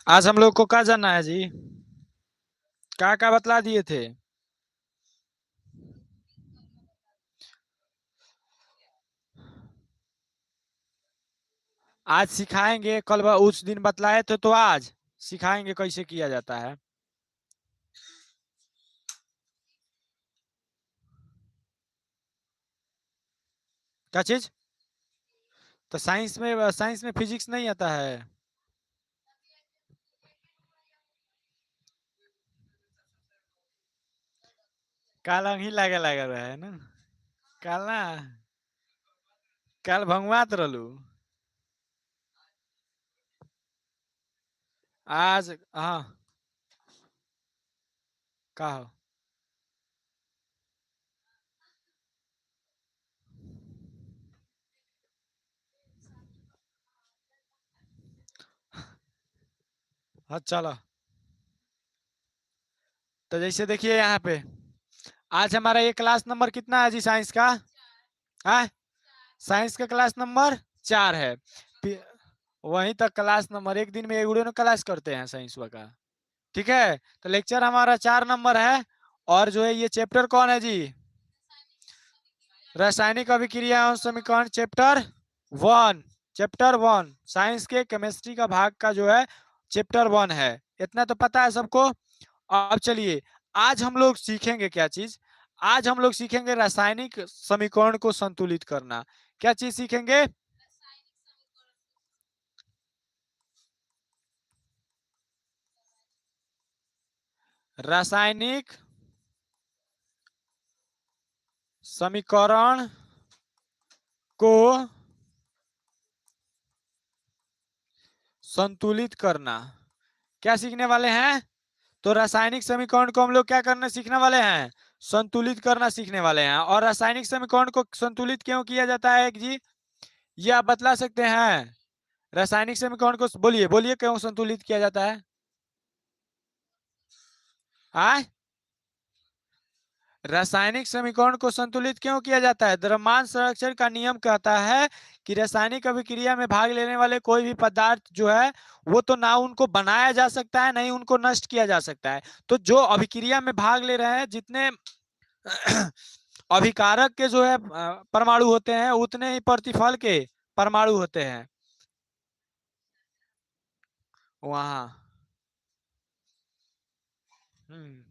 आज हम लोग को क्या जानना है जी? क्या बतला दिए थे? आज सिखाएंगे, कल उस दिन बतलाए थे तो आज सिखाएंगे कैसे किया जाता है। क्या चीज? तो साइंस में फिजिक्स नहीं आता है? कल ही लगे रहे ना। कल ना, कल भंगवात रहलू। आज हाँ। का हो? हाँ चलो। तो जैसे देखिए यहाँ पे आज हमारा ये क्लास नंबर कितना है जी साइंस का? हाँ, साइंस का क्लास नंबर 4 है। वहीं तक क्लास नंबर एक दिन में एक ना क्लास करते हैं साइंस का। ठीक है, तो लेक्चर हमारा 4 नंबर है। और जो है ये चैप्टर कौन है जी? रासायनिक अभिक्रिया एवं समीकरण चैप्टर 1। चैप्टर 1 साइंस के केमिस्ट्री का भाग का जो है चैप्टर 1 है। इतना तो पता है सबको। अब चलिए, आज हम लोग सीखेंगे क्या चीज? आज हम लोग सीखेंगे रासायनिक समीकरण को संतुलित करना। क्या चीज सीखेंगे? रासायनिक समीकरण को संतुलित करना। क्या सीखने वाले हैं? तो रासायनिक समीकरण को हम लोग क्या करना सीखने वाले हैं? संतुलित करना सीखने वाले हैं। और रासायनिक समीकरण को संतुलित क्यों किया जाता है जी? ये आप बतला सकते हैं? रासायनिक समीकरण को बोलिए बोलिए क्यों संतुलित किया जाता है? हाँ, रासायनिक समीकरण को संतुलित क्यों किया जाता है? द्रव्यमान संरक्षण का नियम कहता है कि रासायनिक अभिक्रिया में भाग लेने वाले कोई भी पदार्थ जो है वो तो ना उनको बनाया जा सकता है, नहीं उनको नष्ट किया जा सकता है। तो जो अभिक्रिया में भाग ले रहे हैं, जितने अभिकारक के जो है परमाणु होते हैं, उतने ही प्रतिफल के परमाणु होते हैं वहां। हम्म।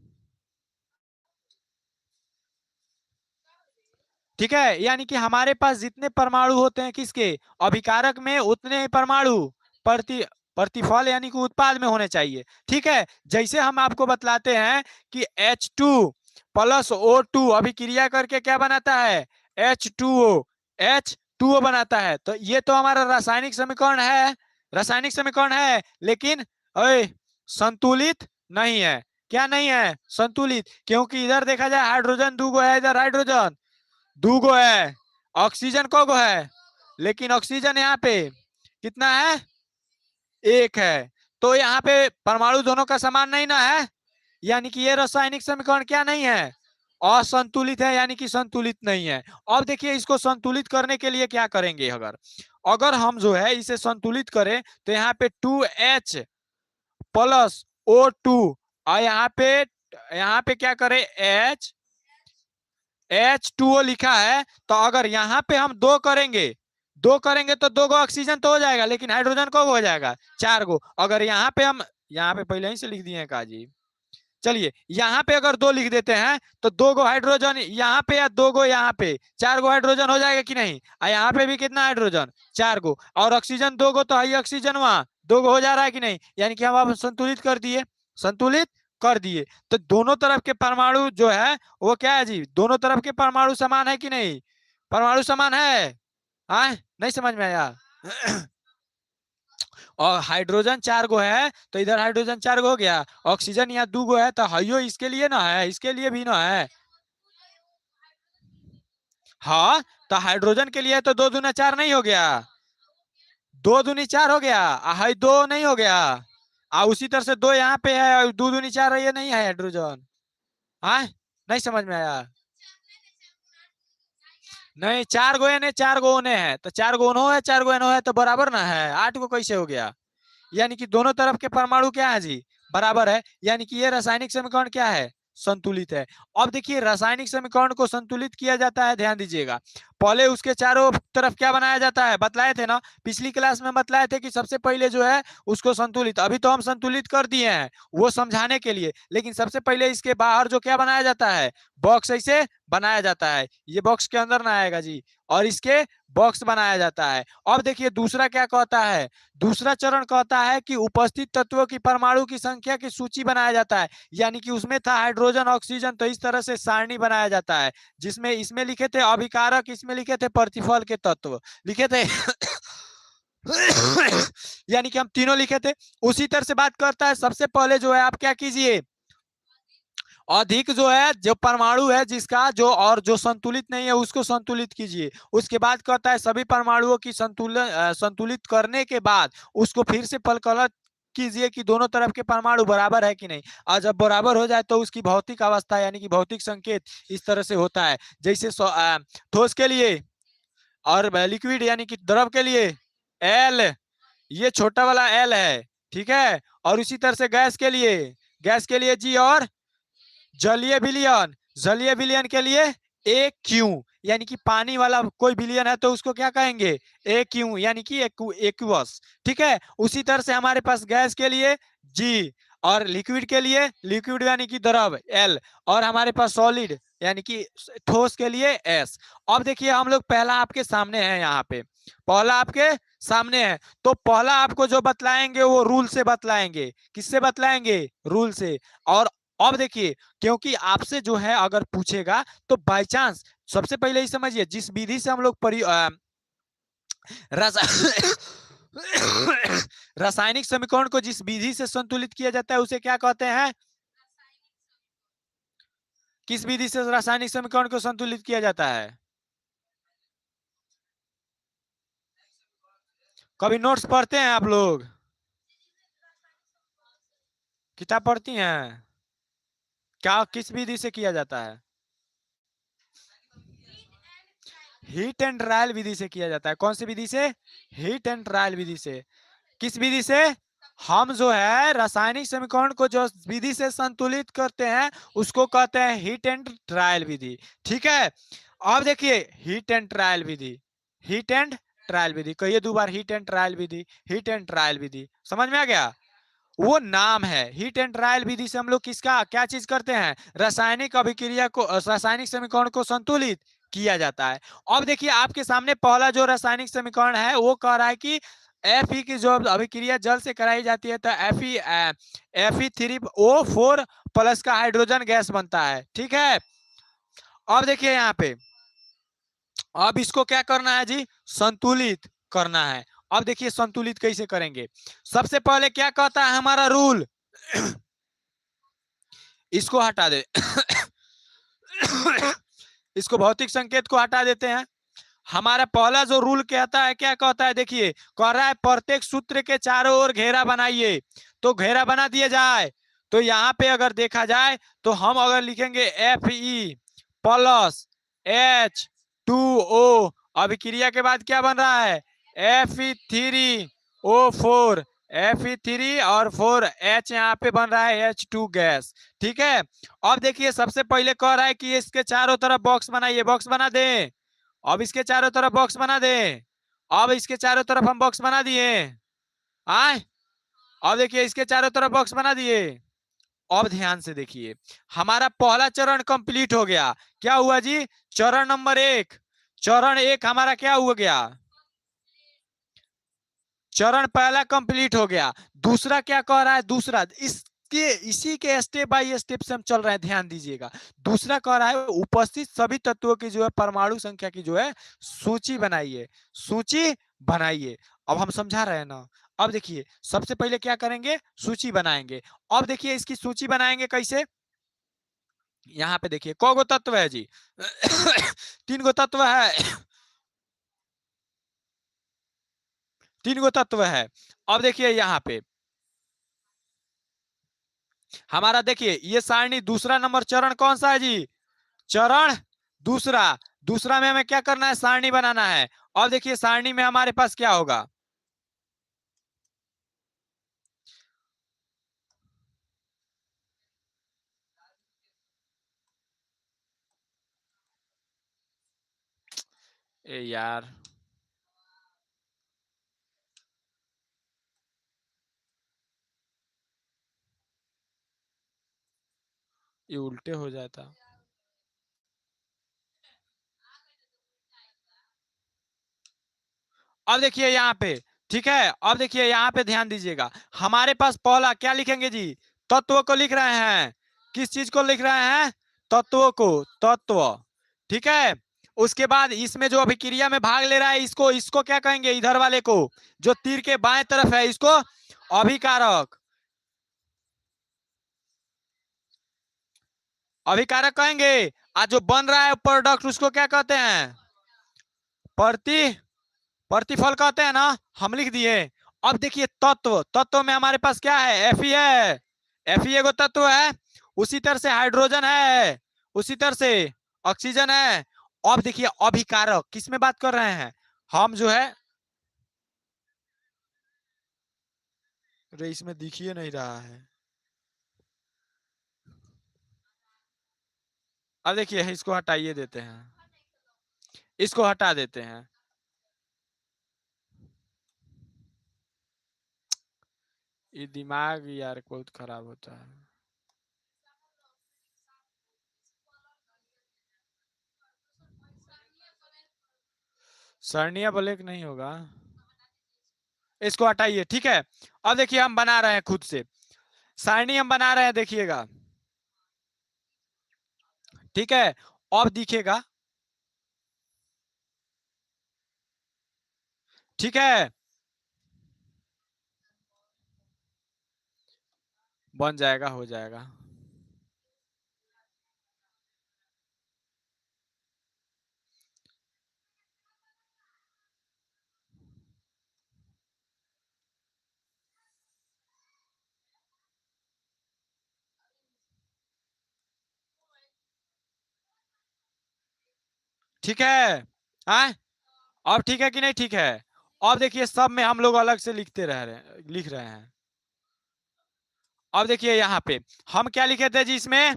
ठीक है, यानी कि हमारे पास जितने परमाणु होते हैं किसके? अभिकारक में, उतने ही परमाणु प्रति प्रतिफल यानी कि उत्पाद में होने चाहिए। ठीक है, जैसे हम आपको बतलाते हैं कि H2 + O2 अभिक्रिया करके क्या बनाता है? H2O बनाता है। तो ये तो हमारा रासायनिक समीकरण है। रासायनिक समीकरण है, लेकिन ओए संतुलित नहीं है। क्या नहीं है? संतुलित। क्योंकि इधर देखा जाए हाइड्रोजन 2 गो है, इधर हाइड्रोजन 2 गो है, ऑक्सीजन को गो है, लेकिन ऑक्सीजन यहाँ पे कितना है? 1 है। तो यहाँ पे परमाणु दोनों का समान नहीं ना है, यानी कि ये रासायनिक समीकरण क्या नहीं है? असंतुलित है, यानी कि संतुलित नहीं है। अब देखिए, इसको संतुलित करने के लिए क्या करेंगे? अगर अगर हम जो है इसे संतुलित करें तो यहाँ पे 2H + O2, और यहाँ पे क्या करें? H2O लिखा है। तो अगर यहाँ पे हम दो करेंगे तो 2 गो ऑक्सीजन तो हो जाएगा, लेकिन हाइड्रोजन को हो जाएगा 4 गो। अगर यहाँ पे पहले ही से लिख दिए हैं काजी। चलिए, यहाँ पे अगर 2 लिख देते हैं तो 2 गो हाइड्रोजन यहाँ पे या 2 गो यहाँ पे, 4 गो हाइड्रोजन हो जाएगा कि नहीं? और यहाँ पे भी कितना हाइड्रोजन? 4 गो। और ऑक्सीजन 2 गो, तो है ऑक्सीजन वहां 2 गो हो जा रहा है कि नहीं? यानी कि हम अब संतुलित कर दिए, संतुलित कर दिए। तो दोनों तरफ के परमाणु जो है वो क्या है जी? दोनों तरफ के परमाणु समान है कि नहीं? परमाणु समान है। हाँ, नहीं समझ में आया? और हाइड्रोजन 4 गो है तो इधर हाइड्रोजन 4 गो हो गया। ऑक्सीजन यहाँ 2 गो है तो हयो इसके लिए ना है, इसके लिए भी ना है। हाँ, तो हाइड्रोजन के लिए तो 2 दूना 4 नहीं हो गया? 2 दूनी 4 हो गया, हाई 2 नहीं हो गया। उसी तरह से 2 यहाँ पे है और 2 दूनी 4 ये नहीं है हाइड्रोजन। हाँ, नहीं समझ में आया? नहीं, 4 गो एने 4 गो ओने है, तो 4 गो ओनो है 4 गो एनो है, तो बराबर ना है। 8 गो कैसे हो गया? यानी कि दोनों तरफ के परमाणु क्या है जी, बराबर है, यानी कि ये रासायनिक समीकरण क्या है, संतुलित है। अब देखिए रासायनिक समीकरण को संतुलित किया जाता है, ध्यान दीजिएगा, पहले उसके चारों तरफ क्या बनाया जाता है, बतलाए थे ना पिछली क्लास में, बतलाए थे कि सबसे पहले जो है उसको संतुलित, अभी तो हम संतुलित कर दिए हैं वो समझाने के लिए, लेकिन सबसे पहले इसके बाहर जो क्या बनाया जाता है, बॉक्स ऐसे बनाया जाता है, ये बॉक्स के अंदर ना आएगा जी, और इसके बॉक्स बनाया जाता है। अब देखिए दूसरा क्या कहता है, दूसरा चरण कहता है कि उपस्थित तत्वों की परमाणु की संख्या की सूची बनाया जाता है, यानी कि उसमें था हाइड्रोजन ऑक्सीजन, तो इस तरह से सारणी बनाया जाता है, जिसमें इसमें लिखे थे अभिकारक, इसमें लिखे थे प्रतिफल के तत्व लिखे थे यानी कि हम तीनों लिखे थे। उसी तरह से बात करता है, सबसे पहले जो है आप क्या कीजिए, अधिक जो है जो परमाणु है जिसका जो और जो संतुलित नहीं है उसको संतुलित कीजिए। उसके बाद कहता है सभी परमाणुओं की संतुलित करने के बाद उसको फिर से पलकलत कीजिए कि दोनों तरफ के परमाणु बराबर है कि नहीं, और जब बराबर हो जाए तो उसकी भौतिक अवस्था यानी कि भौतिक संकेत इस तरह से होता है, जैसे ठोस के लिए और लिक्विड यानी कि द्रव के लिए एल, ये छोटा वाला एल है, ठीक है, और उसी तरह से गैस के लिए जी, और जलीय विलयन के लिए ए क्यू, यानी कि पानी वाला कोई विलयन है तो उसको क्या कहेंगे, ए क्यू, यानी कि एक्वस, ठीक है। उसी तरह से हमारे पास गैस के लिए जी, और लिक्विड के लिए लिक्विड यानी कि द्रव एल, और हमारे पास सॉलिड यानी कि ठोस के लिए एस। अब देखिए हम लोग पहला आपके सामने है, यहाँ पे पहला आपके सामने है, तो पहला आपको जो बतलाएंगे वो रूल से बतलाएंगे, किससे बतलाएंगे, रूल से। और अब देखिए क्योंकि आपसे जो है अगर पूछेगा तो बाय चांस सबसे पहले ही समझिए, जिस विधि से हम लोग रासायनिक समीकरण को जिस विधि से संतुलित किया जाता है उसे क्या कहते हैं, किस विधि से रासायनिक समीकरण को संतुलित किया जाता है, कभी नोट्स पढ़ते हैं आप लोग, किताब पढ़ती हैं, क्या किस विधि से किया जाता है, हीट एंड ट्रायल विधि से किया जाता है। कौन सी विधि से, हीट एंड ट्रायल विधि से। किस विधि से, हम जो है रासायनिक समीकरण को जो विधि से संतुलित करते हैं उसको कहते हैं हीट एंड ट्रायल विधि, ठीक है। अब देखिए हीट एंड ट्रायल विधि, हीट एंड ट्रायल विधि, कहिए दो बार, हीट एंड ट्रायल विधि, हीट एंड ट्रायल विधि, समझ में आ गया, वो नाम है। हीट एंड ट्रायल विधि से हम लोग किसका क्या चीज करते हैं, रासायनिक अभिक्रिया को, रासायनिक समीकरण को संतुलित किया जाता है। अब देखिए आपके सामने पहला जो रासायनिक समीकरण है वो कह रहा है कि Fe की जो अभिक्रिया जल से कराई जाती है तो Fe3O4 प्लस का हाइड्रोजन गैस बनता है, ठीक है। अब देखिए यहाँ पे अब इसको क्या करना है जी, संतुलित करना है। अब देखिए संतुलित कैसे करेंगे, सबसे पहले क्या कहता है हमारा रूल, इसको हटा दे इसको भौतिक संकेत को हटा देते हैं। हमारा पहला जो रूल कहता है, क्या कहता है, देखिए कह रहा है प्रत्येक सूत्र के चारों ओर घेरा बनाइए, तो घेरा बना दिया जाए। तो यहाँ पे अगर देखा जाए तो हम अगर लिखेंगे Fe प्लस H2O, अभिक्रिया के बाद क्या बन रहा है, Fe3O4, Fe3 और 4H यहाँ पे बन रहा है H2 गैस, ठीक है। अब देखिए सबसे पहले कह रहा है कि इसके चारों तरफ बॉक्स बनाइए, बॉक्स बना दें। अब इसके चारों तरफ बॉक्स बना दे, अब इसके चारों तरफ हम बॉक्स बना दिए, आए, अब देखिए इसके चारों तरफ बॉक्स बना दिए। अब ध्यान से देखिए हमारा पहला चरण कंप्लीट हो गया, क्या हुआ जी, चरण नंबर 1, चरण 1 हमारा क्या हुआ गया, चरण पहला कंप्लीट हो गया। दूसरा क्या कह रहा है, दूसरा इसी के स्टेप बाय स्टेप से हम चल रहे हैं, ध्यान दीजिएगा। दूसरा कह रहा है उपस्थित सभी तत्वों की जो है परमाणु संख्या की जो है सूची बनाइए, सूची बनाइए। अब हम समझा रहे हैं ना। अब देखिए सबसे पहले क्या करेंगे, सूची बनाएंगे। अब देखिए इसकी सूची बनाएंगे कैसे, यहाँ पे देखिए कौ गो तत्व है जी 3 गो तत्व है 3 गो तत्व है। अब देखिए यहाँ पे हमारा देखिए ये सारणी दूसरा नंबर चरण कौन सा है जी, चरण दूसरा, दूसरा में हमें क्या करना है, सारणी बनाना है। अब देखिए सारणी में हमारे पास क्या होगा, ए यार, ये उल्टे हो जाता। अब देखिए यहाँ पे, ठीक है, अब देखिए यहाँ पे ध्यान दीजिएगा, हमारे पास पहला क्या लिखेंगे जी, तत्व को लिख रहे हैं। किस चीज को लिख रहे हैं? तत्वों को, तत्व। ठीक है, उसके बाद इसमें जो अभिक्रिया में भाग ले रहा है, इसको इसको क्या कहेंगे? इधर वाले को, जो तीर के बाएं तरफ है, इसको अभिकारक, अभिकारक कहेंगे। आज जो बन रहा है प्रोडक्ट, उसको क्या कहते हैं? प्रति प्रतिफल कहते हैं ना, हम लिख दिए। अब देखिए तत्व, तत्व में हमारे पास क्या है? एफ है, एफ एगो तत्व है। उसी तरह से हाइड्रोजन है, उसी तरह से ऑक्सीजन है। अब देखिए अभिकारक, किस में बात कर रहे हैं हम? जो है, अरे इसमें दिखिए नहीं रहा है। अब देखिए इसको हटाइए देते हैं, इसको हटा देते हैं। ये दिमाग यार बहुत खराब होता है। सरनिया ब्लैक नहीं होगा, इसको हटाइए। ठीक है, अब देखिए हम बना रहे हैं खुद से, सारणी हम बना रहे हैं, देखिएगा। ठीक है, अब दिखेगा। ठीक है, बन जाएगा, हो जाएगा। ठीक है, हाँ, अब ठीक है कि नहीं? ठीक है, अब देखिए सब में हम लोग अलग से लिखते रह रहे, लिख रहे हैं। अब देखिए यहाँ पे हम क्या लिखे थे जी? इसमें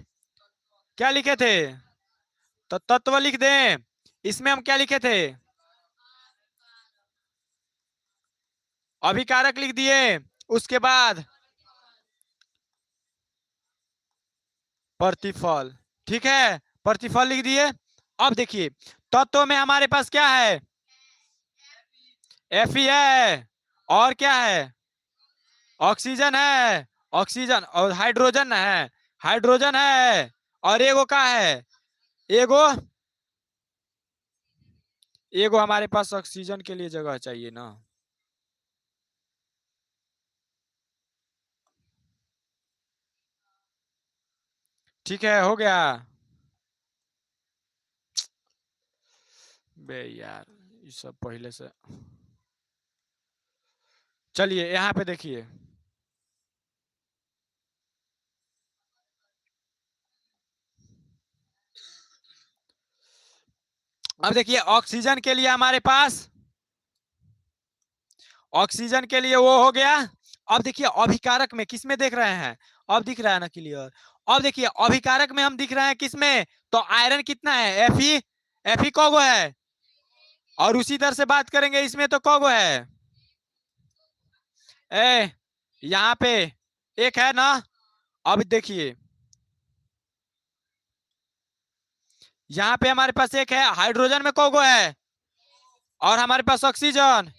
क्या लिखे थे? तो तत्व लिख दें। इसमें हम क्या लिखे थे? अभिकारक लिख दिए। उसके बाद प्रतिफल। ठीक है, प्रतिफल लिख दिए। अब देखिए तत्व में हमारे पास क्या है? एफ है, और क्या है? ऑक्सीजन है, ऑक्सीजन, और हाइड्रोजन है, हाइड्रोजन है, और एगो का है? एगो, एगो हमारे पास ऑक्सीजन के लिए जगह चाहिए ना। ठीक है, हो गया। बे यार, ये सब पहले से। चलिए यहाँ पे देखिए, अब देखिए ऑक्सीजन के लिए हमारे पास, ऑक्सीजन के लिए वो हो गया। अब देखिए अभिकारक में किस में देख रहे हैं? अब दिख रहा है ना क्लियर? अब देखिए अभिकारक में हम दिख रहे हैं किस में? तो आयरन कितना है? एफ ई, एफ ई कौगो है। और उसी तरह से बात करेंगे इसमें, तो कौगो है? ए, यहाँ पे एक है ना। अब देखिए यहाँ पे हमारे पास एक है, हाइड्रोजन में कौगो है, और हमारे पास ऑक्सीजन।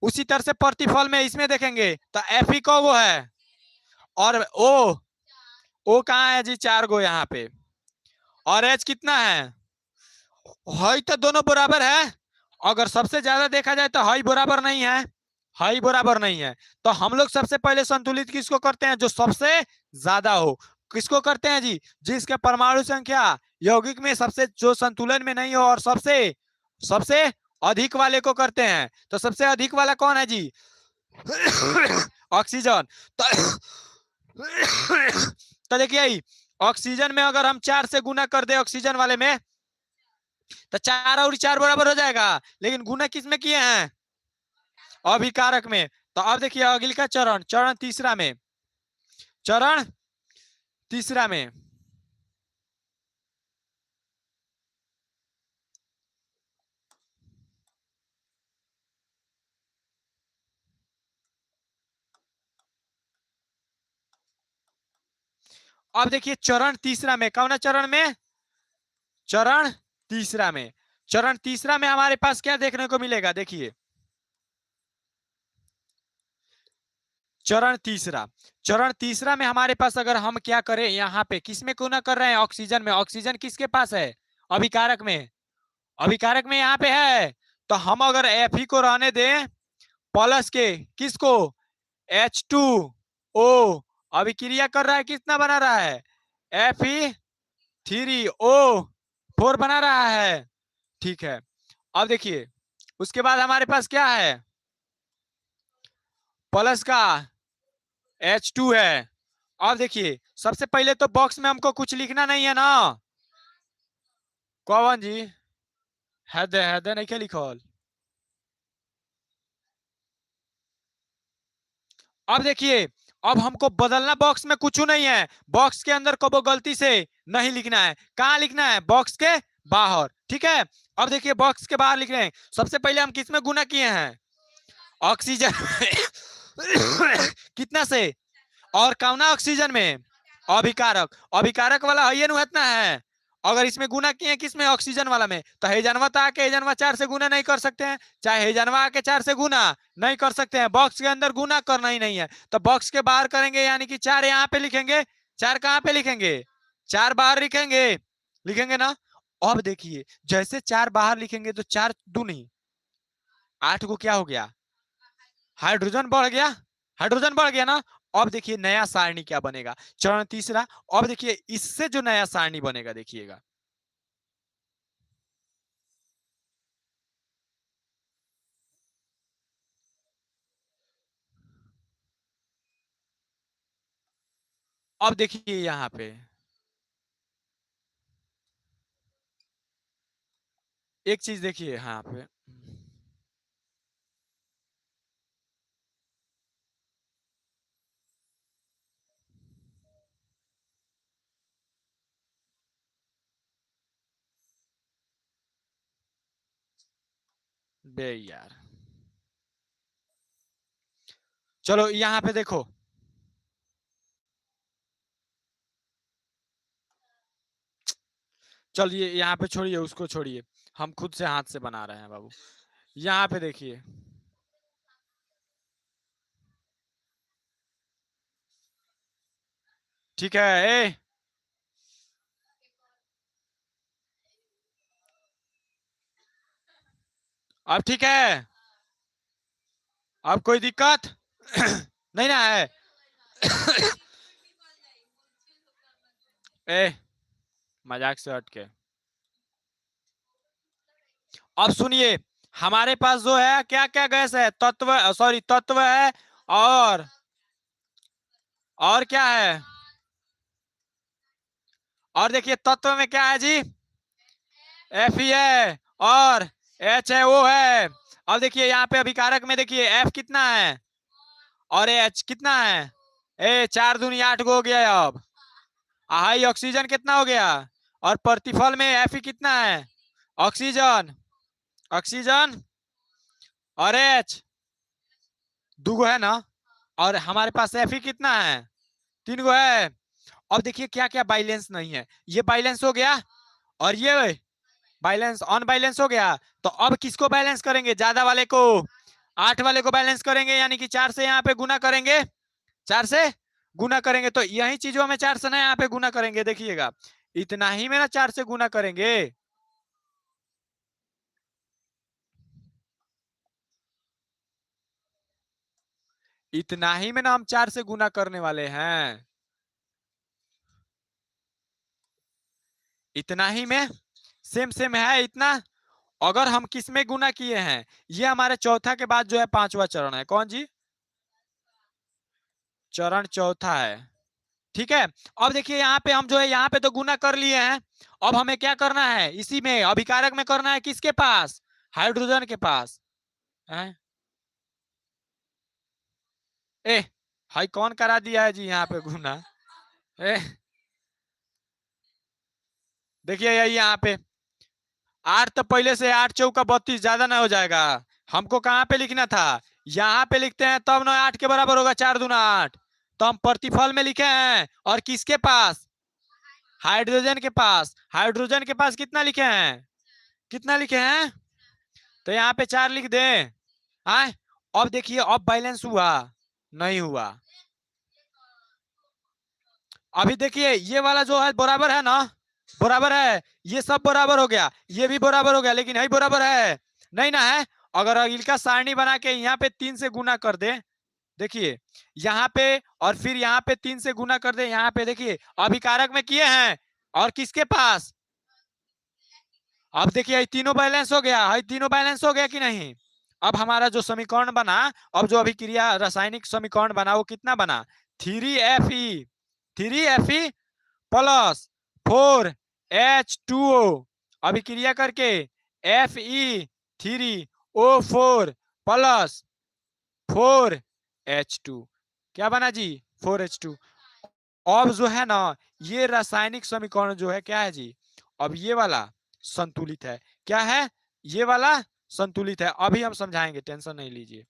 उसी तरह से प्रतिफल में इसमें देखेंगे तो एफ ई कौगो है, और ओ कहाँ है जी? 4 गो यहाँ पे। और एच कितना है? हाई तो दोनों बराबर है। अगर सबसे ज्यादा देखा जाए तो हाई बराबर नहीं है, हाई बराबर नहीं है। तो हम लोग सबसे पहले संतुलित किसको करते हैं? जो सबसे ज्यादा हो। किसको करते हैं जी? जिसके परमाणु संख्या यौगिक में सबसे, जो संतुलन में नहीं हो, और सबसे सबसे अधिक वाले को करते हैं। तो सबसे अधिक वाला कौन है जी? ऑक्सीजन। तो देखिए ऑक्सीजन में अगर हम 4 से गुना कर दे, ऑक्सीजन वाले में, तो 4 और 4 बराबर हो जाएगा। लेकिन गुना किस में किए हैं? अभिकारक में। तो अब देखिए अगली चरण, चरण तीसरा में, चरण तीसरा में अब देखिए चरण तीसरा में, कौन चरण में? चरण तीसरा में। चरण तीसरा में हमारे पास क्या देखने को मिलेगा? देखिए चरण तीसरा, चरण तीसरा में हमारे पास अगर हम क्या करें, यहाँ पे किसमें गुना कर रहे हैं? ऑक्सीजन में। ऑक्सीजन किसके पास है? अभिकारक में। अभिकारक में यहाँ पे है, तो हम अगर Fe को रहने दें प्लस के, किसको? H2O अभिक्रिया कर रहा है, कितना बना रहा है? Fe3O4 बना रहा है। ठीक है, अब देखिए उसके बाद हमारे पास क्या है? प्लस का H2 है। अब देखिए सबसे पहले तो बॉक्स में हमको कुछ लिखना नहीं है ना, कौन जी? है दे नहीं क्या लिखल? अब देखिए अब हमको बदलना बॉक्स में कुछ नहीं है, बॉक्स के अंदर को गलती से नहीं लिखना है। कहाँ लिखना है? बॉक्स के बाहर। ठीक है, अब देखिए बॉक्स के बाहर लिख रहे हैं। सबसे पहले हम किस में गुना किए हैं? ऑक्सीजन कितना से? और कौना ऑक्सीजन में? अभिकारक। अभिकारक वाला है ना, इतना है। अगर इसमें गुना किए किसमें? ऑक्सीजन वाला में, तो हेजनवा तो आके हेजनवा 4 से गुना नहीं कर सकते हैं, चाहे हेजनवा आके 4 से गुना नहीं कर सकते हैं। बॉक्स के अंदर गुना करना ही नहीं है, तो बॉक्स के बाहर करेंगे, यानी कि 4 यहाँ पे लिखेंगे। 4 कहाँ पे लिखेंगे? 4 बाहर लिखेंगे, लिखेंगे ना। अब देखिए जैसे 4 बाहर लिखेंगे तो 4 दूनी 8 को क्या हो गया? हाइड्रोजन बढ़ गया, हाइड्रोजन बढ़ गया ना। अब देखिए नया सारणी क्या बनेगा? चरण तीसरा। अब देखिए इससे जो नया सारणी बनेगा, देखिएगा अब देखिए यहाँ पे एक चीज देखिए यहाँ पे, बे यार, चलो यहाँ पे देखो, चलिए यहाँ पे छोड़िए, उसको छोड़िए, हम खुद से हाथ से बना रहे हैं बाबू। यहाँ पे देखिए, ठीक है। ए अब ठीक है, अब कोई दिक्कत नहीं ना है? ए मजाक से हट के, अब सुनिए हमारे पास जो है क्या क्या गैस है? तत्व, सॉरी तत्व है, और क्या है? और देखिए तत्व में क्या है जी? Fe है और HAO है। अब देखिए यहाँ पे अभिकारक में देखिए F कितना है और H कितना है? 4 दूनी 8 गो हो गया। अब हाई ऑक्सीजन कितना हो गया? और प्रतिफल में Fe कितना है? ऑक्सीजन, ऑक्सीजन और H 2 गो है ना। और हमारे पास Fe कितना है? 3 गो है। अब देखिए क्या क्या बैलेंस नहीं है, ये बैलेंस हो गया और ये बैलेंस अनबैलेंस हो गया। तो अब किसको बैलेंस करेंगे? ज्यादा वाले को, 8 वाले को बैलेंस करेंगे, यानी कि 4 से यहाँ पे गुना करेंगे। 4 से गुना करेंगे तो यही चीजों में 4 से ना यहाँ पे गुना करेंगे। देखिएगा इतना ही में ना 4 से गुना करेंगे, इतना ही में ना हम 4 से गुना करने वाले हैं, इतना ही में। सेम सेम है इतना। अगर हम किस में गुना किए हैं? ये हमारे चौथा के बाद जो है 5वां चरण है। कौन जी? चरण चौथा है। ठीक है, अब देखिए यहाँ पे हम जो है यहाँ पे तो गुना कर लिए हैं। अब हमें क्या करना है? इसी में अभिकारक में करना है, किसके पास? हाइड्रोजन के पास है। ए हाई कौन करा दिया है जी यहाँ पे गुना? ए देखिए यही यहाँ पे 8, तो पहले से 8 चौका 32 ज्यादा ना हो जाएगा? हमको कहाँ पे लिखना था? यहाँ पे लिखते हैं तब ना 8 के बराबर होगा, 4 दूना 8। तो हम प्रतिफल में लिखे हैं और किसके पास? हाइड्रोजन के पास कितना लिखे हैं, कितना लिखे हैं, तो यहाँ पे 4 लिख दें। आए, अब देखिए अब बैलेंस हुआ, नहीं हुआ। अभी देखिए ये वाला जो है बराबर है ना, बराबर है, ये सब बराबर हो गया, ये भी बराबर हो गया, लेकिन यही बराबर है नहीं ना है। अगर इनका सारणी बना के यहाँ पे 3 से गुना कर दे, देखिए यहाँ पे, और फिर यहाँ पे 3 से गुना कर दे, यहाँ पे देखिए अभिकारक में किए हैं, और किसके पास, अब देखिए ये तीनों बैलेंस हो गया है, तीनों बैलेंस हो गया कि नहीं। अब हमारा जो समीकरण बना, अब जो अभिक्रिया रासायनिक समीकरण बना वो कितना बना, 3Fe, 3Fe प्लस 4H2O, अभिक्रिया करके Fe3O4 प्लस 4H2, क्या बना जी, 4H2। अब जो है ना ये रासायनिक समीकरण जो है क्या है जी, अब ये वाला संतुलित है, क्या है, ये वाला संतुलित है। अभी हम समझाएंगे, टेंशन नहीं लीजिए।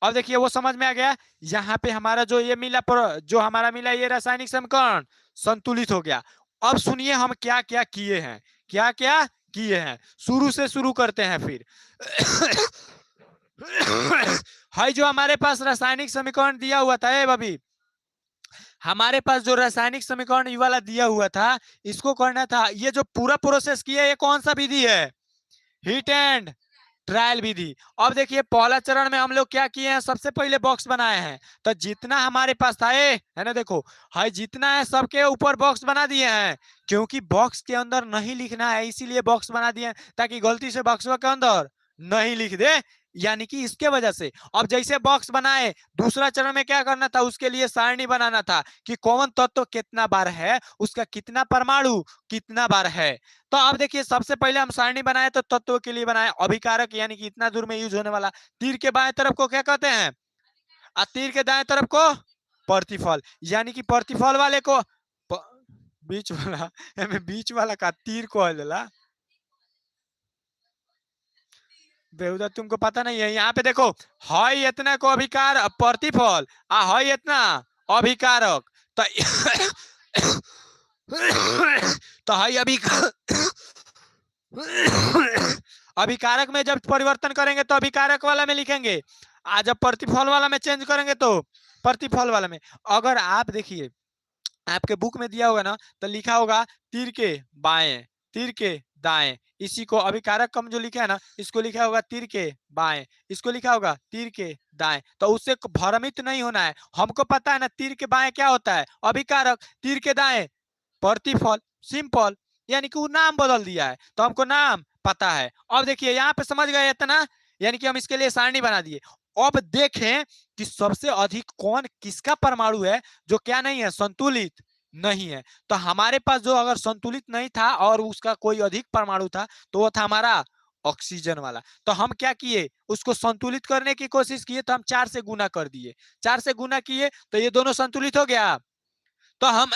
अब देखिए वो समझ में आ गया, यहाँ पे हमारा जो ये मिला, जो हमारा मिला ये रासायनिक समीकरण संतुलित हो गया। अब सुनिए हम क्या क्या किए हैं, क्या क्या किए हैं, शुरू से शुरू करते हैं फिर। है जो हमारे पास रासायनिक समीकरण दिया हुआ था, अभी हमारे पास जो रासायनिक समीकरण ये वाला दिया हुआ था, इसको करना था, ये जो पूरा प्रोसेस किया ये कौन सा विधि है, हीट एंड ट्रायल विधि। अब देखिए पहला चरण में हम लोग क्या किए हैं, सबसे पहले बॉक्स बनाए हैं, तो जितना हमारे पास था है ना, देखो है जितना है सबके ऊपर बॉक्स बना दिए हैं, क्योंकि बॉक्स के अंदर नहीं लिखना है इसीलिए बॉक्स बना दिए हैं, ताकि गलती से बॉक्स के अंदर नहीं लिख दे, यानी कि इसके वजह से। अब जैसे बॉक्स बनाए, दूसरा चरण में क्या करना था, उसके लिए सारणी बनाना था कि कौन तत्व कितना बार है, उसका कितना परमाणु कितना बार है। तो अब देखिए सबसे पहले हम सारणी बनाए तो तत्व के लिए बनाए अभिकारक, यानी कि इतना दूर में यूज होने वाला, तीर के बाएं तरफ को क्या कहते हैं, और तीर के दाएं तरफ को प्रतिफल, यानी कि प्रतिफल वाले को बीच वाला, बीच वाला का तीर को लेला, बेहुदा तुमको पता नहीं है, यहाँ पे देखो है इतना को अभिकार प्रतिफल, आ है इतना अभिकारक, तो तो है अभिकारक में जब परिवर्तन करेंगे तो अभिकारक वाला में लिखेंगे, आज जब प्रतिफल वाला में चेंज करेंगे तो प्रतिफल वाला में। अगर आप देखिए आपके बुक में दिया होगा ना, तो लिखा होगा तीर के बाएं, तीर के दाएं, इसी को अभिकारक कम जो लिखा है ना, इसको लिखा होगा तीर के बाएं, इसको लिखा होगा तीर के दाएं। तो उससे भ्रमित नहीं होना है, हमको पता है ना तीर के बाएं क्या होता है, अभिकारक, तीर के दाएं प्रतिफल, सिंपल, यानी कि वो नाम बदल दिया है तो हमको नाम पता है। अब देखिए यहाँ पे समझ गए इतना, यानी कि हम इसके लिए सारणी बना दिए। अब देखें कि सबसे अधिक कौन किसका परमाणु है जो क्या नहीं है, संतुलित नहीं है। तो हमारे पास जो अगर संतुलित नहीं था और उसका कोई अधिक परमाणु था तो वो था हमारा ऑक्सीजन वाला। तो हम क्या किए, उसको संतुलित करने की कोशिश किए, तो हम 4 से गुना कर दिए, 4 से गुना किए तो ये दोनों संतुलित हो गया। तो हम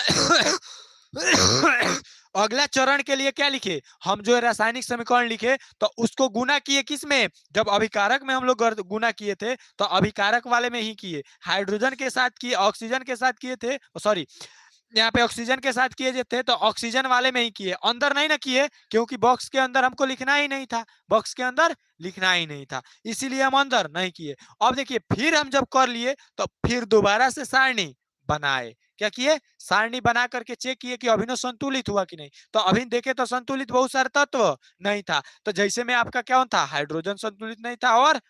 अगला चरण के लिए क्या लिखे, हम जो रासायनिक समीकरण लिखे तो उसको गुना किए किस में, जब अभिकारक में हम लोग गुना किए थे तो अभिकारक वाले में ही किए, हाइड्रोजन के साथ किए, ऑक्सीजन के साथ किए थे, सॉरी यहाँ पे ऑक्सीजन के साथ किए थे तो ऑक्सीजन वाले में ही किए, अंदर नहीं ना किए, क्योंकि बॉक्स के अंदर हमको लिखना ही नहीं था, बॉक्स के अंदर लिखना ही नहीं था, इसीलिए हम अंदर नहीं किए। अब देखिए फिर हम जब कर लिए तो फिर दोबारा से सारणी बनाए, क्या किए, सारणी बना करके चेक किए कि अभिनव संतुलित हुआ कि नहीं। तो अभी देखे तो संतुलित बहुत सारे तत्व नहीं था, तो जैसे में आपका क्या था, हाइड्रोजन संतुलित नहीं था, और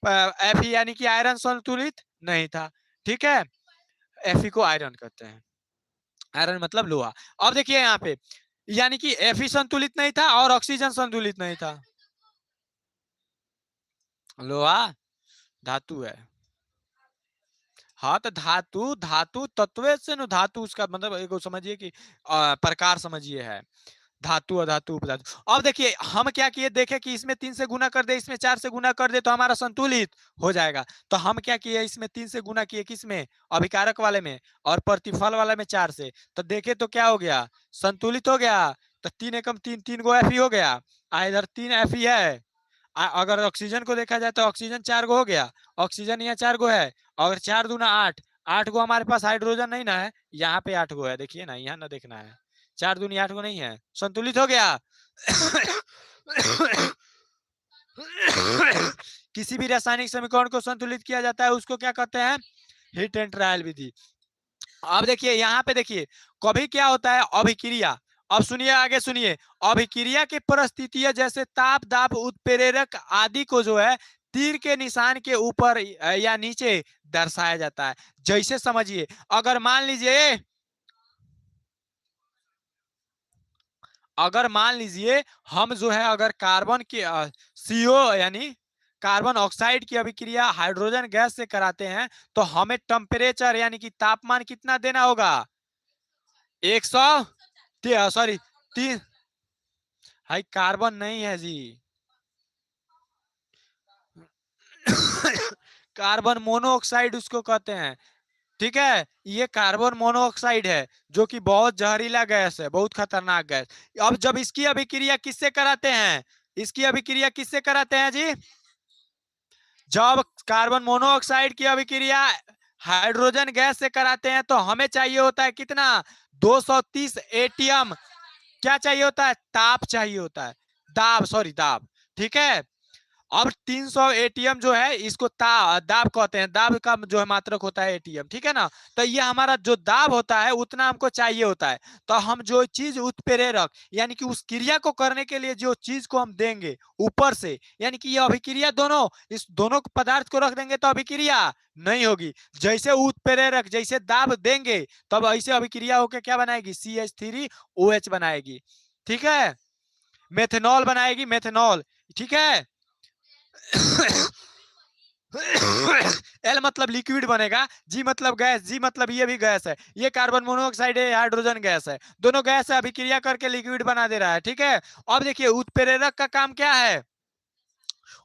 Fe यानी कि आयरन संतुलित नहीं था, ठीक है, Fe को आयरन कहते हैं, आयरन मतलब लोहा। अब देखिए यहाँ पे यानी कि Fe संतुलित नहीं था और ऑक्सीजन संतुलित नहीं था, लोहा धातु है। हाँ तो धातु, धातु तत्व से न, धातु उसका मतलब एक समझिए कि प्रकार समझिए है, धातु अधातु उपधातु। अब देखिए हम क्या किए, देखे कि इसमें 3 से गुना कर दे, इसमें 4 से गुना कर दे तो हमारा संतुलित हो जाएगा। तो हम क्या किए, इसमें 3 से गुना किए, किसमें, अभिकारक वाले में, और प्रतिफल वाले में 4 से, तो देखे तो क्या हो गया, संतुलित हो गया तो 3 एकम 3, 3 गो Fe हो गया। इधर 3 Fe है। अगर ऑक्सीजन को देखा जाए तो ऑक्सीजन 4 गो हो गया। ऑक्सीजन यहाँ 4 गो है। अगर 4 दूना 8, 8 गो हमारे पास हाइड्रोजन नहीं ना है, यहाँ पे 8 गो है, देखिए ना, यहाँ ना देखना है। 4 दूनी 8 गो नहीं है, संतुलित हो गया। किसी भी रासायनिक समीकरण को संतुलित किया जाता है उसको क्या कहते हैं? हिट एंड ट्रायल विधि। अब देखिए यहाँ पे देखिए, कभी क्या होता है अभिक्रिया। अब सुनिए, आगे सुनिए। अभिक्रिया की परिस्थितियां जैसे ताप, दाब, उत्प्रेरक आदि को जो है तीर के निशान के ऊपर या नीचे दर्शाया जाता है। जैसे समझिए, अगर मान लीजिए हम जो है अगर कार्बन की CO यानी कार्बन ऑक्साइड की अभिक्रिया हाइड्रोजन गैस से कराते हैं, तो हमें टेम्परेचर यानी कि तापमान कितना देना होगा? 100, सॉरी 3। हाई कार्बन नहीं है जी। कार्बन मोनोऑक्साइड उसको कहते हैं। ठीक है, ये कार्बन मोनोऑक्साइड है जो कि बहुत जहरीला गैस है, बहुत खतरनाक गैस। अब जब इसकी अभिक्रिया किससे कराते हैं? इसकी अभिक्रिया किससे कराते हैं जी? जब कार्बन मोनोऑक्साइड की अभिक्रिया हाइड्रोजन गैस से कराते हैं तो हमें चाहिए होता है कितना? 230 एटीएम। क्या चाहिए होता है? ताप चाहिए होता है, दाब, सॉरी दाब। ठीक है, अब 300 एटीएम जो है इसको दाब कहते हैं। दाब का जो है मात्रक होता है एटीएम। ठीक है ना? तो ये हमारा जो दाब होता है उतना हमको चाहिए होता है। तो हम जो चीज उत्प्रेरक यानी कि उस क्रिया को करने के लिए जो चीज को हम देंगे ऊपर से, यानी कि ये अभिक्रिया दोनों, इस दोनों पदार्थ को रख देंगे तो अभिक्रिया नहीं होगी। जैसे उत्प्रेरक जैसे दाब देंगे तब ऐसे अभिक्रिया होकर क्या बनाएगी? CH3OH बनाएगी। ठीक है, मेथेनॉल बनाएगी, मेथेनॉल। ठीक है। L मतलब लिक्विड बनेगा, G मतलब गैस, G मतलब ये भी गैस है, ये कार्बन मोनोऑक्साइड है, हाइड्रोजन गैस है, दोनों गैस है, अभिक्रिया करके लिक्विड बना दे रहा है। ठीक है, अब देखिए उत्प्रेरक का काम क्या है?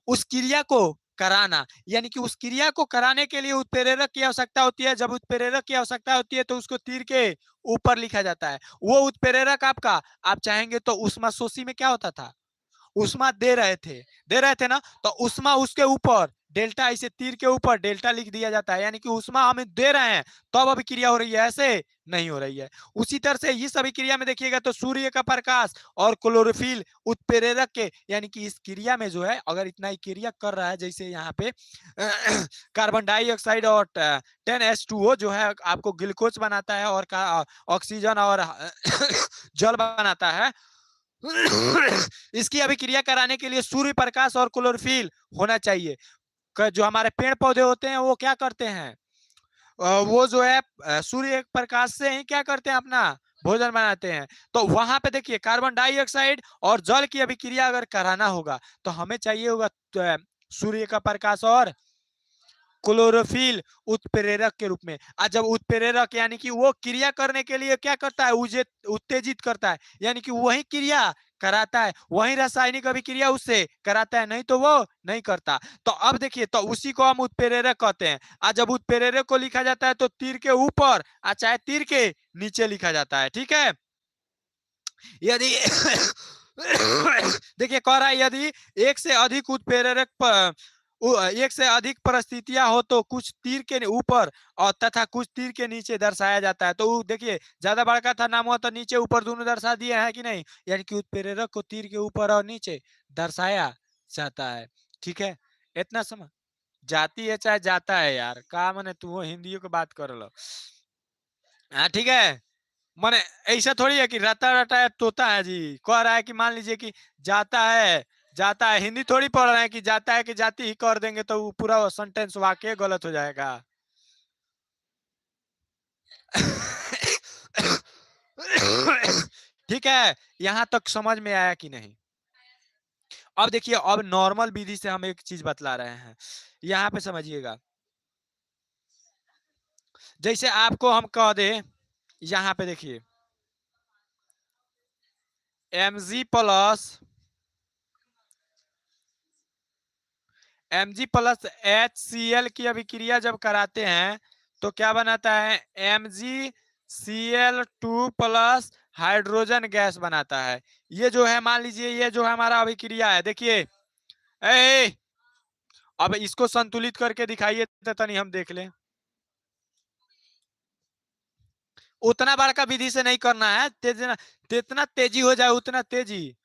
उस क्रिया को कराना, यानी कि उस क्रिया को कराने के लिए उत्प्रेरक की आवश्यकता होती है। जब उत्प्रेरक की आवश्यकता होती है तो उसको तीर के ऊपर लिखा जाता है। वो उत्प्रेरक आपका, आप चाहेंगे तो ऊष्माशोषी में क्या होता था? उष्मा दे रहे थे ना, तो उष्मा उसके ऊपर डेल्टा, ऐसे तीर के ऊपर डेल्टा लिख दिया जाता है, यानी कि उष्मा हमें दे रहे हैं तब अभिक्रिया हो रही है, ऐसे नहीं हो रही है। उसी तरह से इस अभिक्रिया में देखिएगा तो सूर्य का प्रकाश और क्लोरोफिल उत्प्रेरक के, यानी कि इस क्रिया में जो है अगर इतना ही क्रिया कर रहा है, जैसे यहाँ पे कार्बन डाइऑक्साइड और 10H2O जो है आपको ग्लूकोज बनाता है और ऑक्सीजन और जल बनाता है। इसकी अभिक्रिया कराने के लिए सूर्य प्रकाश और क्लोरोफिल होना चाहिए। जो हमारे पेड़ पौधे होते हैं वो क्या करते हैं? वो जो है सूर्य प्रकाश से ही क्या करते हैं? अपना भोजन बनाते हैं। तो वहां पे देखिए कार्बन डाइऑक्साइड और जल की अभिक्रिया अगर कराना होगा तो हमें चाहिए होगा सूर्य का प्रकाश और क्लोरोफिल उत्प्रेरक के रूप में। आज जब उत्प्रेरक यानी कि वो क्रिया करने के लिए क्या करता है? उत्तेजित करता है, यानी कि वही क्रिया कराता है, वही रासायनिक अभिक्रिया उससे कराता है, नहीं तो वो नहीं करता। तो अब देखिए, तो उसी को हम उत्प्रेरक कहते हैं। आज जब उत्प्रेरक को लिखा जाता है तो तीर के ऊपर चाहे तीर के नीचे लिखा जाता है। ठीक है, यदि देखिए कह रहा है यदि एक से अधिक उत्प्रेरक एक से अधिक परिस्थितियां हो तो कुछ तीर के ऊपर और तथा कुछ तीर के नीचे दर्शाया जाता है। तो देखिए ज्यादा बड़का था नाम हुआ तो नीचे ऊपर दोनों दर्शा दिए हैं कि नहीं, यानी कि उत्प्रेरक को तीर के ऊपर और नीचे दर्शाया जाता है। ठीक है, इतना समझ जाती है चाहे जाता है यार, का मैंने तू हिंदियों की बात कर लो। हाँ ठीक है, माने ऐसा थोड़ी है कि रटा रटा तोता है जी। कह रहा है कि मान लीजिए कि जाता है, जाता है, हिंदी थोड़ी पढ़ रहे हैं कि जाता है कि जाती ही कर देंगे तो वो पूरा सेंटेंस वाक्य गलत हो जाएगा। ठीक है, यहां तक समझ में आया कि नहीं? अब देखिए, अब नॉर्मल विधि से हम एक चीज बतला रहे हैं, यहाँ पे समझिएगा। जैसे आपको हम कह दे, यहाँ पे देखिए Mg+HCl की अभिक्रिया जब कराते हैं तो क्या बनाता है? MgCl2+ हाइड्रोजन गैस बनाता है। ये जो है मान लीजिए ये जो है हमारा अभिक्रिया है, देखिए ए अब इसको संतुलित करके दिखाइए तो तनी हम देख लें। उतना बड़का विधि से नहीं करना है, जितना तेजी हो जाए उतना तेजी।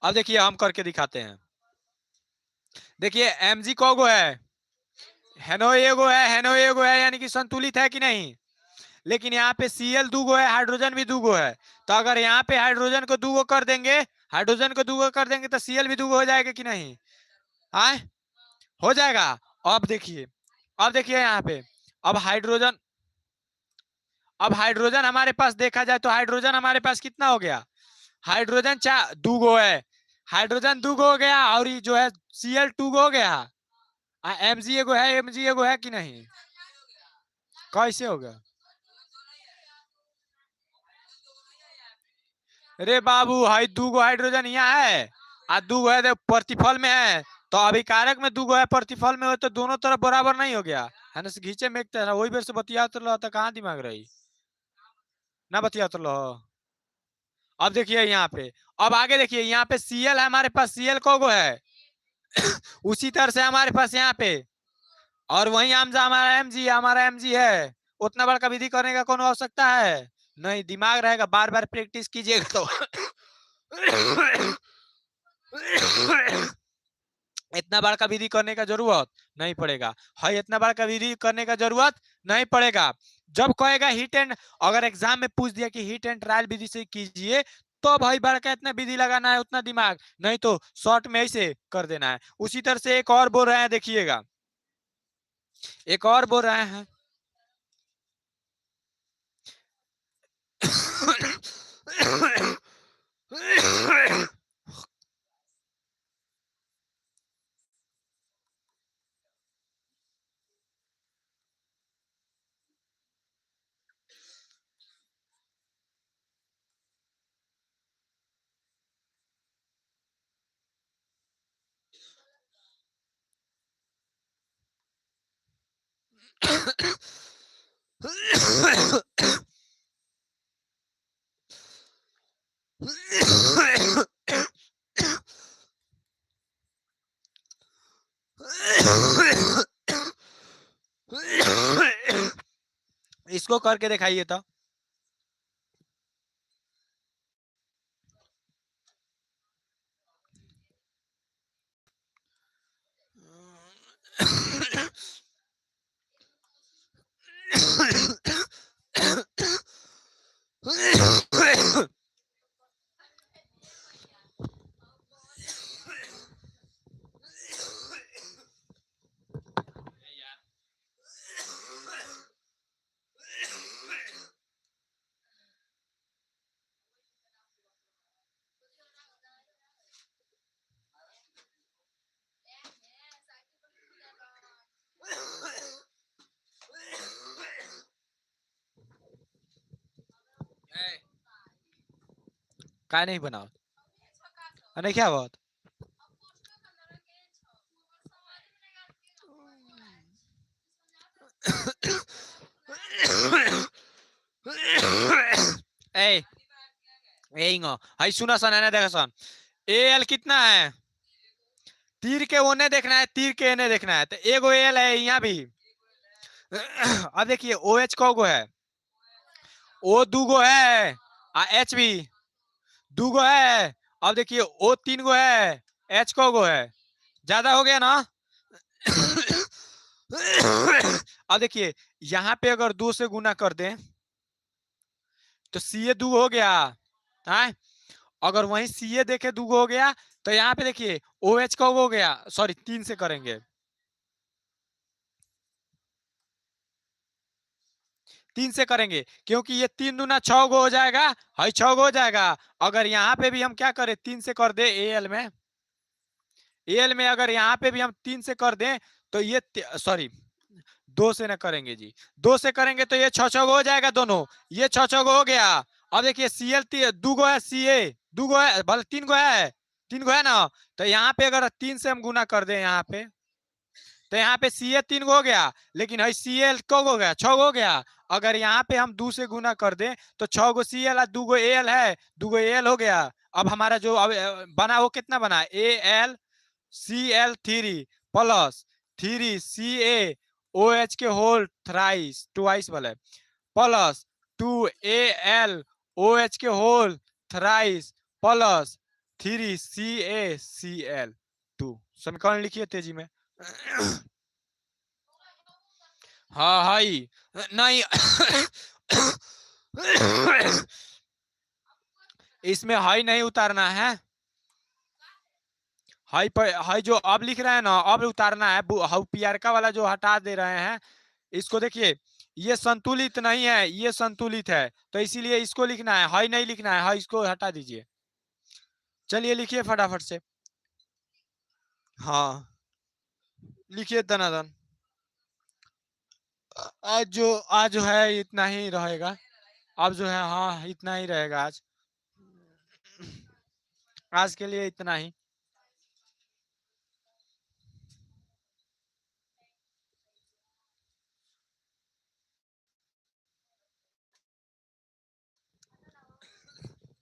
अब देखिए हम करके दिखाते हैं। देखिए mg कौगो है, हेनो एगो है, हेनो एगो है, यानी कि संतुलित है कि नहीं। लेकिन यहाँ पे Cl दूगो है, हाइड्रोजन भी दूगो है। तो अगर यहाँ पे हाइड्रोजन को दूगो कर देंगे, हाइड्रोजन को दूगो कर देंगे तो Cl भी दूगो हो जाएगा कि नहीं। हाँ हो जाएगा। अब देखिए, अब देखिए यहाँ पे अब हाइड्रोजन हमारे पास देखा जाए तो हाइड्रोजन हमारे पास कितना हो गया, हाइड्रोजन चार दूगो है, हाइड्रोजन दूगो हो गया, और ये जो है Cl टूगो हो गया, Mg एगो है, Mg एगो है कि नहीं। कैसे होगा, अरे बाबू हाई दूगो हाइड्रोजन यहाँ है आ दूगो है प्रतिफल में है, तो अभिकारक में दूगो है प्रतिफल में हो तो दोनों तरफ बराबर नहीं हो गया है ना। घींचे में एक तरह वही बेर से बतिया तो कहाँ दिमाग रही ना बतिया तो लो। अब देखिए यहाँ पे, अब आगे देखिए यहाँ पे Cl है हमारे पास, Cl कोगो है उसी तरह से हमारे पास यहाँ पे, और वही हमारा Mg है। उतना बड़ा विधि करने का कोनो आवश्यकता है नहीं, दिमाग रहेगा, बार बार प्रैक्टिस कीजिएगा तो इतना बड़ा विधि करने का जरूरत नहीं पड़ेगा, है इतना बड़ा विधि करने का जरूरत नहीं पड़ेगा। जब कहेगा हीट एंड, अगर एग्जाम में पूछ दिया कि हीट एंड ट्रायल विधि से कीजिए तो भाई बड़का इतना विधि लगाना है, उतना दिमाग नहीं, तो शॉर्ट में ऐसे कर देना है। उसी तरह से एक और बोल रहे हैं, देखिएगा एक और बोल रहे हैं इसको करके दिखाइए तो। का नहीं बनाओ नहीं क्या बात। ए हाई सुना सन है, देखा सन एल कितना है, तीर के ओने देखना है, तीर के एने देखना है, तो एगो एल है यहाँ भी। अब देखिए ओ एच कौगो है, ओ दूगो है, एच भी दूगो है। अब देखिए ओ तीन गो है, एच कौगो है, ज्यादा हो गया ना। अब देखिए यहाँ पे अगर 2 से गुना कर दें तो Ca दूगो हो गया है, अगर वहीं Ca देखे दूगो हो गया तो यहाँ पे देखिए OH का हो गया, सॉरी 3 से करेंगे, 3 से करेंगे क्योंकि ये 3 दूना 6 गो हो जाएगा, हाई 6 गो हो जाएगा। अगर यहाँ पे भी हम क्या करें 3 से कर दे एल में, एल में अगर यहाँ पे भी हम 3 से कर दें तो ये सॉरी 2 से ना करेंगे जी, 2 से करेंगे तो ये 6 गो हो जाएगा दोनों, ये 6 गो हो गया। अब देखिए Cl दूगो है, Ca दूगो है, भले 3 गो है 3 गो है ना, तो यहाँ पे अगर 3 से हम गुना कर दें यहाँ पे, तो यहाँ पे सी ए 3 गो हो गया, लेकिन सी एल को हो गया 6 गो हो गया। अगर यहाँ पे हम 2 से गुना कर दें तो 6 गो सी एल और 2 गो ए एल है, 2 गो ए एल हो गया। अब हमारा जो अब बना वो कितना बना, A L C L 3 plus 3 C A O H के होल थ्राइस ट्वाइस वाले plus 2 A L O H के whole thrice plus 3 C A C L 2। समीकरण लिखिए तेजी में। हाँ हाई नहीं इसमें हाई नहीं उतारना है, हाई पर हाई जो अब लिख रहे हैं ना अब उतारना है, हाउ पियरका वाला जो हटा दे रहे हैं इसको। देखिए ये संतुलित नहीं है, ये संतुलित है, तो इसीलिए इसको लिखना है, हाई नहीं लिखना है, हाई इसको हटा दीजिए। चलिए लिखिए फटाफट से। हाँ लिखिए दनादन। आज जो है इतना ही रहेगा, अब जो है हाँ इतना ही रहेगा आज, आज के लिए इतना ही।